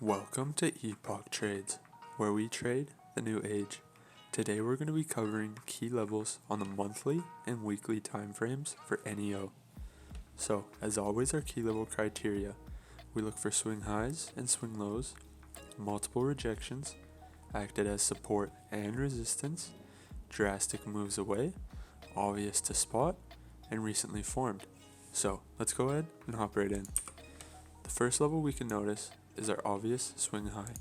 Welcome to Epoch Trades, where we trade the new age. Today we're going to be covering key levels on the monthly and weekly time frames for NEO. So, as always, our key level criteria: we look for swing highs and swing lows, multiple rejections, acted as support and resistance, drastic moves away, obvious to spot, and recently formed. So, let's go ahead and hop right in. The first level we can notice is our obvious swing high,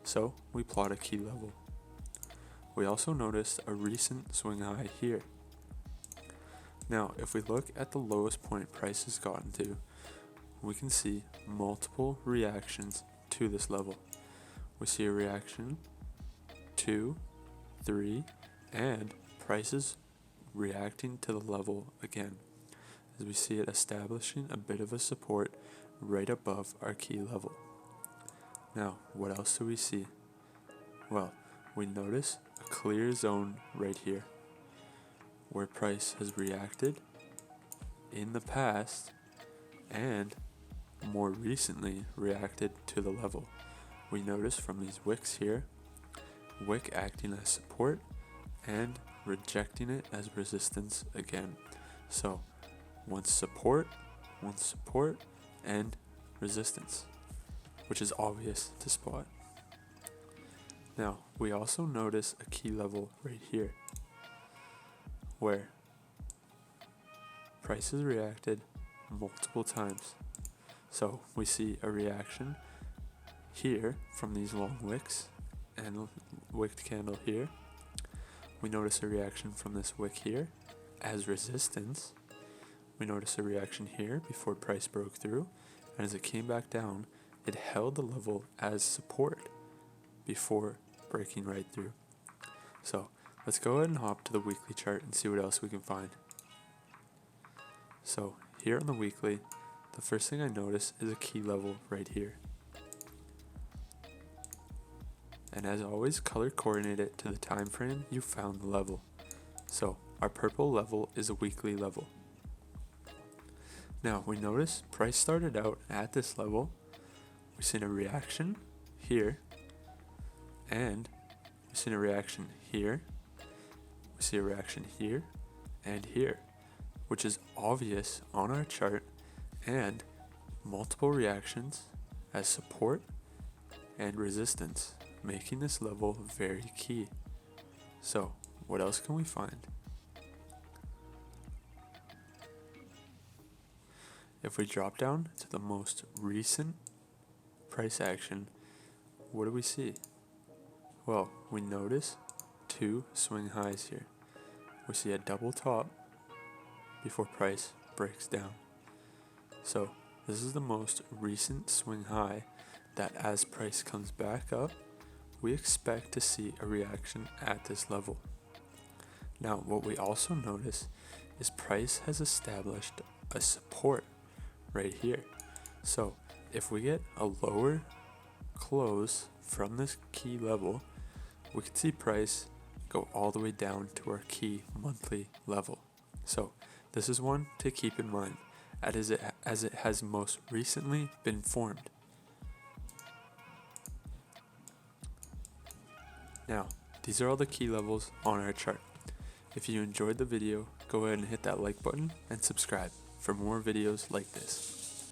so we plot a key level. We also noticed a recent swing high here. Now, if we look at the lowest point price has gotten to, we can see multiple reactions to this level. We see a reaction, 2, 3, and prices reacting to the level again, as we see it establishing a bit of a support right above our key level. Now, what else do we see? Well, we notice a clear zone right here, where price has reacted in the past and more recently reacted to the level. We notice from these wicks here, wick acting as support and rejecting it as resistance again. So, once support, and resistance, which is obvious to spot. Now, we also notice a key level right here, where prices reacted multiple times. So we see a reaction here from these long wicks and wicked candle here. We notice a reaction from this wick here as resistance. We notice a reaction here before price broke through, and as it came back down, it held the level as support before breaking right through. So let's go ahead and hop to the weekly chart and see what else we can find. So here on the weekly, the first thing I notice is a key level right here. And as always, color coordinate it to the time frame you found the level. So our purple level is a weekly level. Now we notice price started out at this level. We've seen a reaction here, and we've seen a reaction here. We see a reaction here and here, which is obvious on our chart, and multiple reactions as support and resistance, making this level very key. So, what else can we find? If we drop down to the most recent price action, what do we see? Well, we notice two swing highs here. We see a double top before price breaks down. So this is the most recent swing high that as price comes back up, we expect to see a reaction at this level. Now, what we also notice is price has established a support right here. So if we get a lower close from this key level, we can see price go all the way down to our key monthly level. So this is one to keep in mind as it has most recently been formed. Now, these are all the key levels on our chart. If you enjoyed the video, go ahead and hit that like button and subscribe for more videos like this.